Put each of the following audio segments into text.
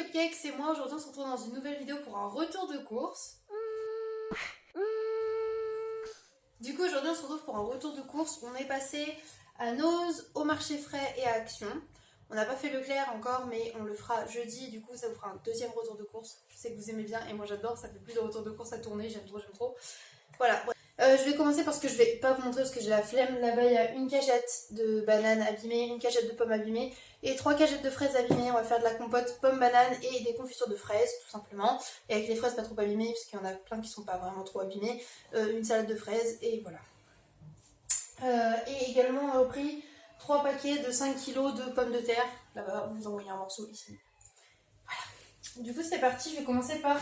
Cupcake, c'est moi. Aujourd'hui on se retrouve dans une nouvelle vidéo pour un retour de course. Du coup aujourd'hui on se retrouve pour un retour de course. On est passé à Noz, au marché frais et à Action. On n'a pas fait Leclerc encore mais on le fera jeudi. Du coup ça vous fera un deuxième retour de course. Je sais que vous aimez bien et moi j'adore, ça fait plus de retours de course à tourner, j'aime trop. Voilà. Je vais commencer parce que je vais pas vous montrer parce que j'ai la flemme. Là-bas il y a une cagette de bananes abîmées, une cagette de pommes abîmées et 3 cagettes de fraises abîmées. On va faire de la compote pommes bananes et des confitures de fraises tout simplement. Et avec les fraises pas trop abîmées parce qu'il y en a plein qui sont pas vraiment trop abîmées. Une salade de fraises et voilà. Et également on a repris 3 paquets de 5 kilos de pommes de terre. Là-bas vous envoyez un morceau ici. Du coup c'est parti, je vais commencer par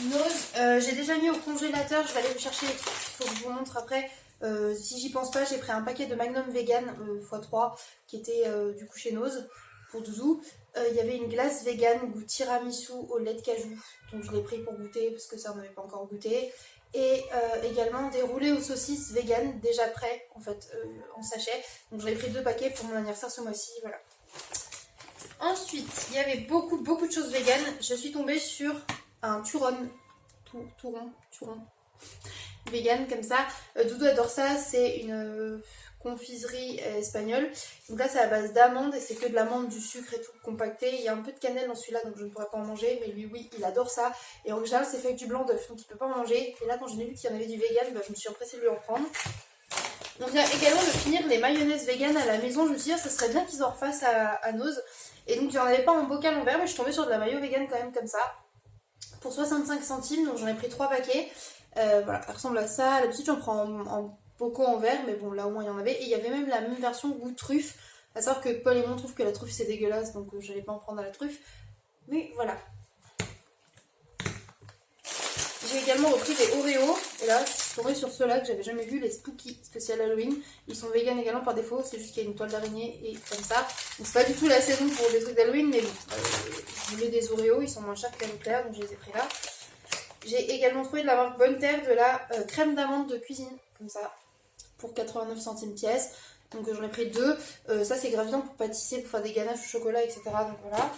Noz. J'ai déjà mis au congélateur, je vais aller vous chercher les trucs, il faut que je vous montre après. Si j'y pense pas, j'ai pris un paquet de Magnum vegan x3 qui était du coup chez Noz pour Doudou. Il y avait une glace vegan goût tiramisu au lait de cajou, donc je l'ai pris pour goûter parce que ça on n'avait pas encore goûté. Et également des roulés aux saucisses vegan déjà prêts en fait en sachet. Donc j'en ai pris 2 paquets pour mon anniversaire ce mois-ci, voilà. Ensuite, il y avait beaucoup de choses véganes. Je suis tombée sur un turon vegan comme ça. Doudou adore ça, c'est une confiserie espagnole. Donc là c'est à base d'amandes et c'est que de l'amande, du sucre et tout compacté. Il y a un peu de cannelle dans celui-là donc je ne pourrais pas en manger, mais lui oui, il adore ça. Et en général c'est fait avec du blanc d'œuf donc il peut pas en manger. Et là quand j'ai vu qu'il y en avait du vegan, bah, je me suis empressée de lui en prendre. Donc il y a également de finir les mayonnaises vegan à la maison. Je me suis dit ça serait bien qu'ils en refassent à Noz. Et donc j'en avais pas en bocal en verre mais je suis tombée sur de la mayo vegan quand même comme ça. Pour 65 centimes, donc j'en ai pris 3 paquets. Voilà, elle ressemble à ça. D'habitude j'en prends en bocaux en verre, mais bon là au moins il y en avait. Et il y avait même la même version goût truffe. À savoir que Paul et moi trouvent que la truffe c'est dégueulasse, donc j'allais pas en prendre à la truffe. Mais voilà. J'ai également repris des Oreos, et là je suis tombée sur ceux-là que j'avais jamais vu, les Spooky spécial Halloween. Ils sont vegan également par défaut, c'est juste qu'il y a une toile d'araignée et comme ça. Donc c'est pas du tout la saison pour des trucs d'Halloween, mais bon, je voulais des Oreos, ils sont moins chers qu'à Leclerc, donc je les ai pris là. J'ai également trouvé de la marque Bonne Terre de la crème d'amande de cuisine, comme ça, pour 89 centimes pièce. Donc j'en ai pris 2. Ça c'est grave bien pour pâtisser, pour faire des ganaches au chocolat, etc. Donc voilà.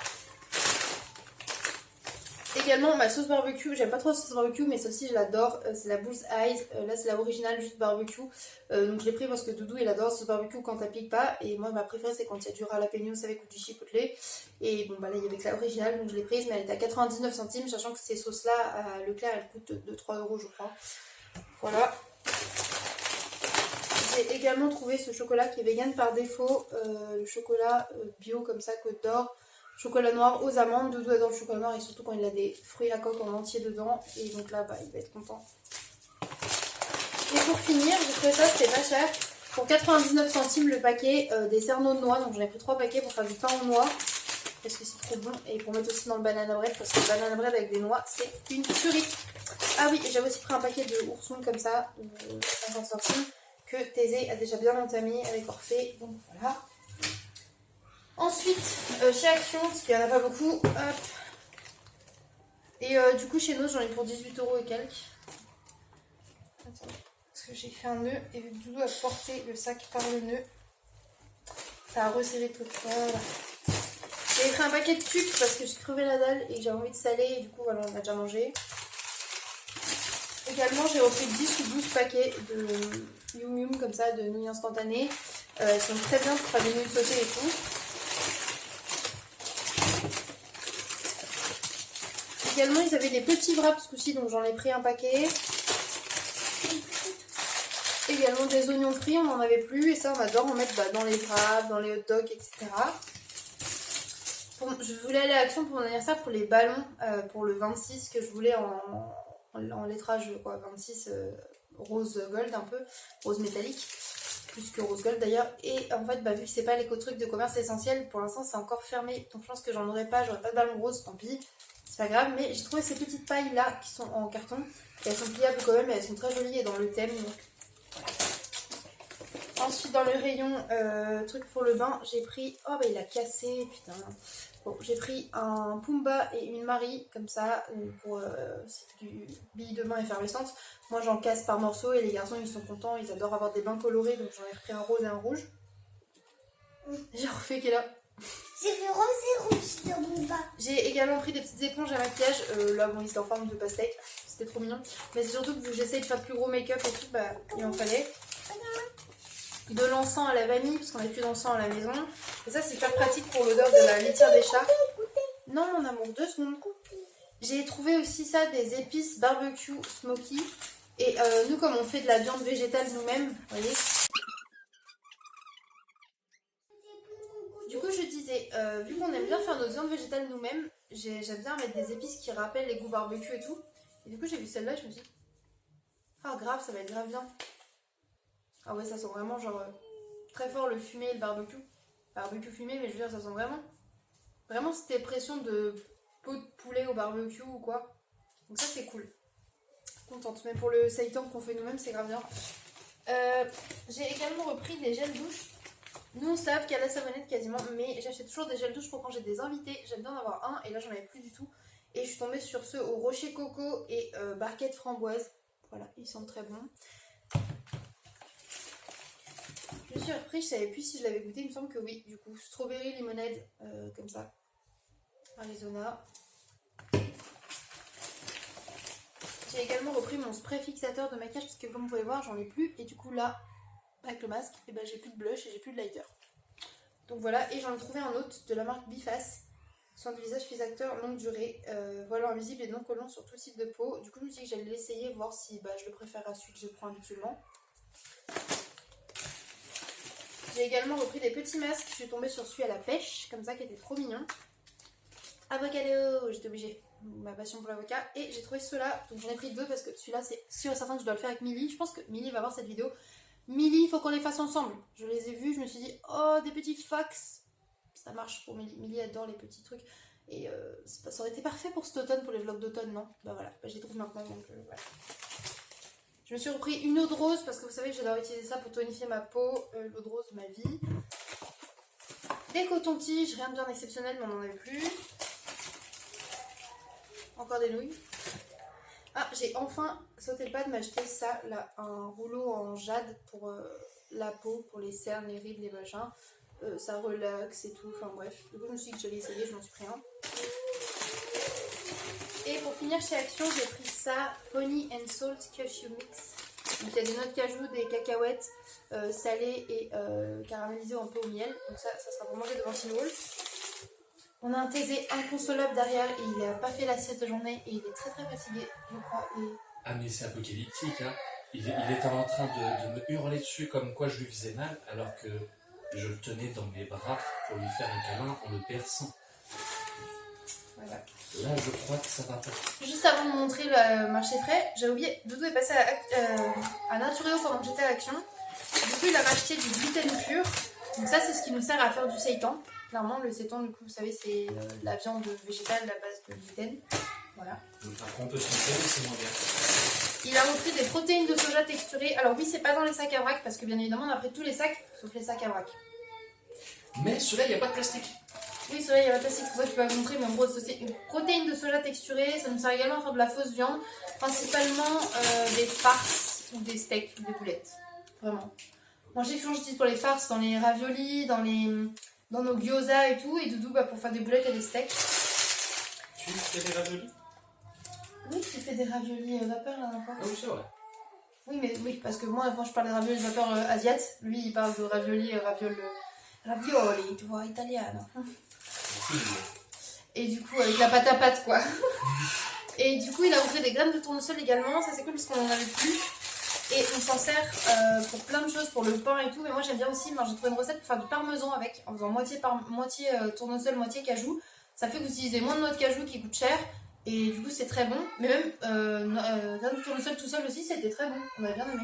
Également ma sauce barbecue, j'aime pas trop la sauce barbecue mais celle-ci je l'adore, c'est la Bull's Eyes, là c'est la originale juste barbecue, donc je l'ai pris parce que Doudou il adore la sauce barbecue quand elle pique pas, et moi ma préférée c'est quand il y a du jalapenos avec du chipotle, et bon bah là il y avait que la originale donc je l'ai prise mais elle était à 99 centimes, sachant que ces sauces là à Leclerc elles coûtent 2-3 € je crois. Voilà. J'ai également trouvé ce chocolat qui est vegan par défaut, le chocolat bio comme ça, Côte d'Or. Chocolat noir aux amandes, Doudou adore le chocolat noir et surtout quand il a des fruits à coque en entier dedans. Et donc là, bah, il va être content. Et pour finir, j'ai trouvé ça, c'était pas cher. Pour 99 centimes le paquet des cerneaux de noix. Donc j'en ai pris 3 paquets pour faire du pain aux noix. Parce que c'est trop bon. Et pour mettre aussi dans le banana bread. Parce que le banana bread avec des noix, c'est une tuerie. Ah oui, et j'avais aussi pris un paquet de oursons comme ça, 50 centimes. Que Thésée a déjà bien entamé avec Orphée. Donc voilà. Ensuite, chez Action, parce qu'il n'y en a pas beaucoup, hop. Et du coup, chez nous, j'en ai pour 18 € et quelques. Attends, parce que j'ai fait un nœud, et vu que Doudou a porté le sac par le nœud, ça a resserré tout. Voilà. J'ai pris un paquet de tubes parce que j'ai crevé la dalle et que j'avais envie de saler, et du coup, voilà, on a déjà mangé. Également, j'ai repris 10 ou 12 paquets de Yum Yum, comme ça, de nouilles instantanées. Elles sont très bien pour faire des nouilles sautées et tout. Également, ils avaient des petits wraps ce coup-ci, donc j'en ai pris un paquet. Également des oignons frits, on n'en avait plus, et ça on adore en mettre dans les wraps, dans les hot dogs, etc. Je voulais aller à Action pour mon anniversaire pour les ballons, pour le 26 que je voulais en lettrage, quoi, 26 rose gold un peu, rose métallique, plus que rose gold d'ailleurs. Et en fait, bah, vu que c'est pas l'éco-truc de commerce essentiel, pour l'instant c'est encore fermé, donc je pense que j'aurai pas de ballon rose, tant pis. C'est pas grave, mais j'ai trouvé ces petites pailles là qui sont en carton. Et elles sont pliables quand même, et elles sont très jolies et dans le thème. Donc voilà. Ensuite, dans le rayon truc pour le bain, j'ai pris. Oh bah il a cassé, putain. Bon, j'ai pris un Pumba et une Marie, comme ça, pour c'est du bille de bain effervescente. Moi j'en casse par morceaux et les garçons ils sont contents, ils adorent avoir des bains colorés, donc j'en ai repris un rose et un rouge. J'ai refait qui est là. J'ai fait rose et rouge sur mon J'ai également pris des petites éponges à maquillage. Là, bon, ils étaient en forme de pastèque. C'était trop mignon. Mais c'est surtout que j'essaye de faire plus gros make-up et tout, bah, il en fallait. De l'encens à la vanille, parce qu'on n'a plus d'encens à la maison. Et ça, c'est hyper pratique pour l'odeur de la litière des chats. Non, mon amour, 2 secondes. J'ai trouvé aussi ça, des épices barbecue smoky. Et nous, comme on fait de la viande végétale nous-mêmes, vous voyez. Du coup, je disais, vu qu'on aime bien faire notre viande végétale nous-mêmes, j'aime bien mettre des épices qui rappellent les goûts barbecue et tout. Et du coup, j'ai vu celle-là et je me suis dit, ah grave, ça va être grave bien. Ah ouais, ça sent vraiment genre très fort le fumé et le barbecue. Barbecue fumé, mais je veux dire, ça sent vraiment cette impression de peau de poulet au barbecue ou quoi. Donc ça, c'est cool. Contente. Mais pour le seitan qu'on fait nous-mêmes, c'est grave bien. J'ai également repris des gels douche. Nous, on se lave qu'à la savonnette quasiment, mais j'achète toujours des gels douche pour quand j'ai des invités. J'aime bien en avoir un, et là, j'en avais plus du tout. Et je suis tombée sur ceux au rocher coco et barquette framboise. Voilà, ils sentent très bon. Je me suis repris, je savais plus si je l'avais goûté, il me semble que oui. Du coup, strawberry limonade, comme ça. Arizona. J'ai également repris mon spray fixateur de maquillage parce que comme vous pouvez voir, j'en ai plus. Et du coup, là, avec le masque, et ben, j'ai plus de blush et j'ai plus de lighter. Donc voilà, et j'en ai trouvé un autre de la marque Biface. Soin de visage fixateur longue durée. Voilà, invisible et non collant sur tout type de peau. Du coup, je me suis dit que j'allais l'essayer, voir si je le préfère à celui que je prends habituellement. J'ai également repris des petits masques. Je suis tombée sur celui à la pêche, comme ça, qui était trop mignon. Avocado, j'étais obligée. Ma passion pour l'avocat. Et j'ai trouvé ceux-là, donc j'en ai pris 2 parce que celui-là, c'est sûr et certain que je dois le faire avec Milly. Je pense que Milly va voir cette vidéo. Milly, il faut qu'on les fasse ensemble. Je les ai vus, je me suis dit, oh, des petits fax. Ça marche pour Milly. Milly adore les petits trucs. Et ça aurait été parfait pour cet automne, pour les vlogs d'automne, non? Bah voilà, je les trouve maintenant, donc voilà. Je me suis repris une eau de rose parce que vous savez que j'adore utiliser ça pour tonifier ma peau. L'eau de rose, ma vie. Des cotons-tiges, rien de bien exceptionnel, mais on n'en avait plus. Encore des nouilles. Ah, j'ai enfin sauté le pas de m'acheter ça, là, un rouleau en jade pour la peau, pour les cernes, les rides, les machins. Ça relaxe et tout, enfin bref. Du coup, je me suis dit que j'allais essayer, je m'en suis pris un. Et pour finir chez Action, j'ai pris ça, Honey and Salt Cashew Mix. Donc il y a des noix de cajou, des cacahuètes salées et caramélisées un peu au miel. Donc ça sera pour manger devant Tinewool. On a un Thésée inconsolable derrière et il n'a pas fait la sieste de journée et il est très très fatigué, je crois. Et... Ah mais c'est apocalyptique, hein. Il était en train de me hurler dessus comme quoi je lui faisais mal alors que je le tenais dans mes bras pour lui faire un câlin en le berçant. Voilà. Là je crois que ça va pas. Juste avant de montrer le marché frais, j'ai oublié, Doudou est passé à Naturéo pendant que j'étais à Action. Du coup il a racheté du gluten pur. Donc ça c'est ce qui nous sert à faire du seitan. Clairement le seitan du coup vous savez c'est la viande végétale à base de gluten. Voilà. Donc par contre petit peu c'est moins bien. Il a repris des protéines de soja texturées. Alors oui c'est pas dans les sacs à vrac parce que bien évidemment on a pris tous les sacs sauf les sacs à vrac. Mais ceux-là il n'y a pas de plastique. Oui, c'est vrai, il y a la plastique, c'est pour ça que je peux pas vous montrer, mais en gros, c'est une protéine de soja texturée. Ça nous sert également à faire de la fausse viande, principalement des farces ou des steaks ou des boulettes. Vraiment. Moi, je sais que j'utilise pour les farces dans les raviolis, dans nos gyoza et tout, et Doudou pour faire des boulettes et des steaks. Tu fais des raviolis? Oui, tu fais des raviolis vapeur la dernière fois. Ah oui, c'est vrai. Oui, mais oui, parce que moi, quand je parle de raviolis vapeur asiate, lui, il parle de ravioli, tu vois, italiano. Et du coup, avec la pâte à pâte, quoi. Et du coup, il a offert des graines de tournesol également. Ça, c'est cool parce qu'on en avait plus. Et on s'en sert pour plein de choses, pour le pain et tout. Mais moi, j'aime bien aussi. J'ai trouvé une recette pour faire du parmesan avec, en faisant moitié tournesol, moitié cajou. Ça fait que vous utilisez moins de noix de cajou qui coûte cher. Et du coup, c'est très bon. Mais même graines de tournesol tout seul aussi, c'était très bon. On a bien aimé.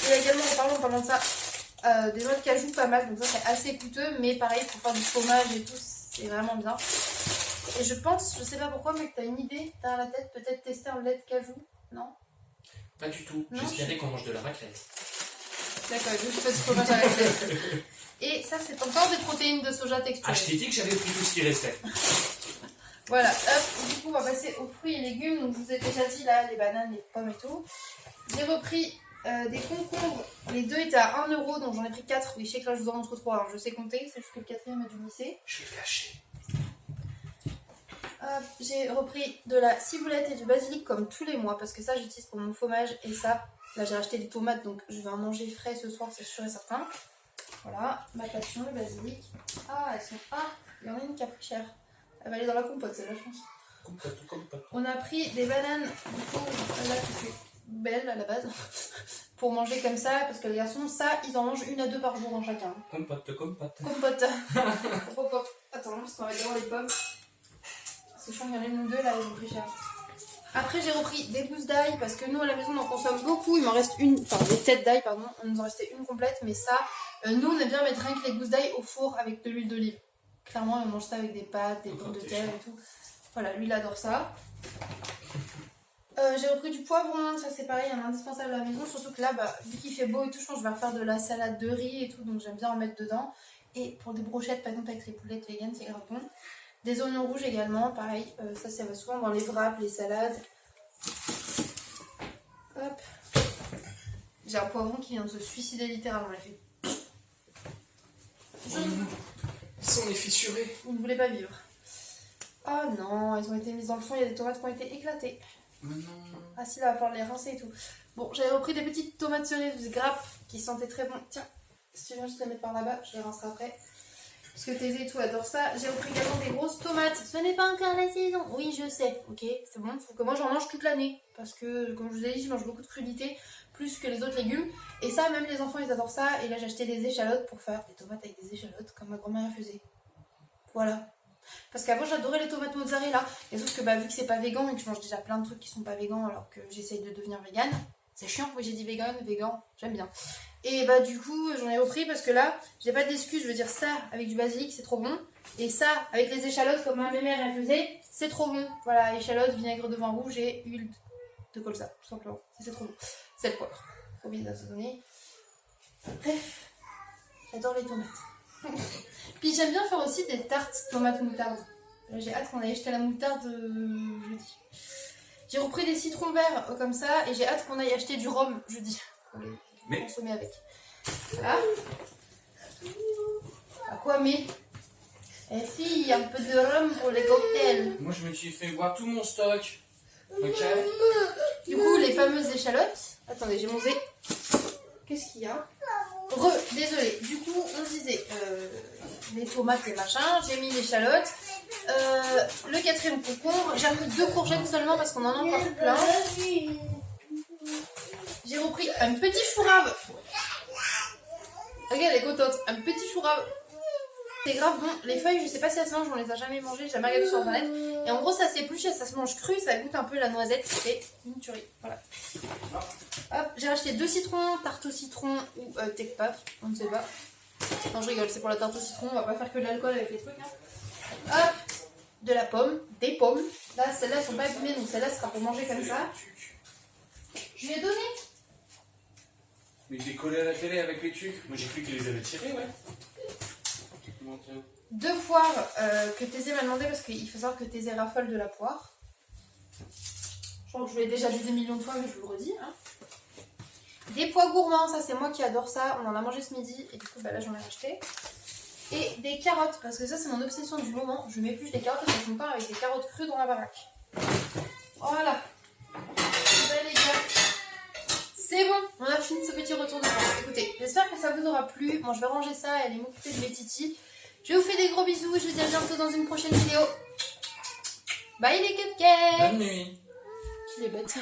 Et également, en parlant de ça, des noix de cajou pas mal. Donc ça, c'est assez coûteux. Mais pareil, pour faire du fromage et tout, c'est vraiment bien. Et je pense, je sais pas pourquoi, mais que t'as une idée dans la tête, peut-être tester un lait de cajou, non? Pas du tout. J'espérais qu'on mange de la raclette. D'accord, je fais du fromage à la raclette. Et ça, c'est encore des protéines de soja texturées. Ah, je t'ai dit que j'avais pris tout ce qui restait. Voilà, hop, du coup, on va passer aux fruits et légumes. Donc, je vous ai déjà dit là, les bananes, les pommes et tout. J'ai repris des concombres. Les deux étaient à 1 €, donc j'en ai pris 4. Oui, je sais que là, je vous en montre 3. Alors, je sais compter, c'est juste que le 4e a dû glisser. Je vais le cacher. J'ai repris de la ciboulette et du basilic comme tous les mois parce que ça j'utilise pour mon fromage et ça, là j'ai acheté des tomates donc je vais en manger frais ce soir, c'est sûr et certain. Voilà, ma passion, le basilic. Ah, elles sont... Ah, il y en a une qui a pris cher. Elle va aller dans la compote, celle-là, je pense. Compote. On a pris des bananes, du coup, là qui fait belle à la base, pour manger comme ça, parce que les garçons, ça, ils en mangent 1 à 2 par jour en chacun. Compote. Compote. Attends, parce qu'on va d'abord les pommes. Parce que je crois qu'il y en a une ou deux, là, ils ont pris cher. Après, j'ai repris des gousses d'ail, parce que nous, à la maison, on en consomme beaucoup. Il m'en reste une, enfin, des têtes d'ail, pardon. On nous en restait une complète, mais ça, nous, on aime bien mettre rien que les gousses d'ail au four avec de l'huile d'olive. Clairement, on mange ça avec des pâtes, des pommes de terre et tout. Voilà, lui, il adore ça. J'ai repris du poivron, ça c'est pareil, un indispensable à la maison. Surtout que là, bah, vu qu'il fait beau et tout, je pense que je vais refaire de la salade de riz et tout, donc j'aime bien en mettre dedans. Et pour des brochettes, par exemple, avec les poulettes véganes, c'est grave bon. Des oignons rouges également, pareil, ça va souvent dans les wraps, les salades. Hop. J'ai un poivron qui vient de se suicider littéralement, il a fait. Ils sont les fissurés. Il ne voulait pas vivre. Oh non, elles ont été mises dans le fond, il y a des tomates qui ont été éclatées. Mais non. Ah si, là, il va falloir les rincer et tout. Bon, j'avais repris des petites tomates cerises grappes qui sentaient très bon. Tiens, si tu viens juste les mettre par là-bas, je les rincerai après. Parce que Thésée et tout adore ça. J'ai repris également des grosses tomates. Ce n'est pas encore la saison. Oui, je sais. Ok, c'est bon. Faut que moi j'en mange toute l'année. Parce que, comme je vous ai dit, je mange beaucoup de crudités. Plus que les autres légumes. Et ça, même les enfants, ils adorent ça. Et là, j'ai acheté des échalotes pour faire des tomates avec des échalotes, comme ma grand-mère faisait. Voilà. Parce qu'avant, j'adorais les tomates mozzarella. Et sauf que, bah, vu que c'est pas vegan et que je mange déjà plein de trucs qui sont pas végans alors que j'essaye de devenir végane. C'est chiant, oui, j'ai dit vegan, j'aime bien. Et bah du coup j'en ai repris parce que là j'ai pas d'excuse, je veux dire ça avec du basilic c'est trop bon. Et ça avec les échalotes comme ma mère elle faisait, c'est trop bon. Voilà, échalotes, vinaigre de vin rouge et huile de colza, tout simplement. C'est trop bon. C'est le poivre. Trop bien d'assaisonner. Bref, j'adore les tomates. Puis j'aime bien faire aussi des tartes tomates moutarde. J'ai hâte qu'on aille acheter la moutarde jeudi. J'ai repris des citrons verts comme ça et j'ai hâte qu'on aille acheter du rhum jeudi. Mais consommer avec. Voilà. À quoi mais eh fille, un peu de rhum pour les cocktails. Moi je me suis fait boire tout mon stock. Ok. Du coup les fameuses échalotes. Attendez, j'ai mangé. Qu'est-ce qu'il y a? Désolé. Du coup on disait les tomates et machin. J'ai mis l'échalote. Le 4e concombre. J'ai repris 2 courgettes seulement parce qu'on en a encore plein. J'ai repris un petit chou rave. Regarde, elle est contente. Un petit chou rave. C'est grave bon. Les feuilles, je sais pas si elles se mangent, on les a jamais mangées. J'ai jamais regardé sur internet. Et en gros, ça s'épluche et ça se mange cru. Ça goûte un peu la noisette. C'est une tuerie. Voilà. Hop, j'ai racheté 2 citrons, tarte au citron ou tech paf. On ne sait pas. Non, je rigole. C'est pour la tarte au citron. On va pas faire que de l'alcool avec les trucs. Hein. Hop, de la pomme. Des pommes. Là, celles-là, elles sont pas abîmées. Donc celle-là sera pour manger comme ça. Je lui ai donné. Mais je l'ai collé à la télé avec les tucs. Moi j'ai cru qu'ils les avaient tirés, ouais. 2 poires que Thésée m'a demandé parce qu'il faut savoir que Thésée raffole de la poire. Je crois que je vous l'ai déjà dit des millions de fois, mais je vous le redis. Hein. Des pois gourmands, ça c'est moi qui adore ça. On en a mangé ce midi et du coup bah, là j'en ai racheté. Et des carottes, parce que ça c'est mon obsession du moment. Je m'épluche des carottes et je fais mon pain avec des carottes crues dans la baraque. Voilà. Ben, les gars. C'est bon, on a fini ce petit retour de France. Écoutez, j'espère que ça vous aura plu. Moi, je vais ranger ça et aller m'occuper de mes titis. Je vous fais des gros bisous. Je vous dis à bientôt dans une prochaine vidéo. Bye les cupcakes. Bonne nuit. Qu'il est bête.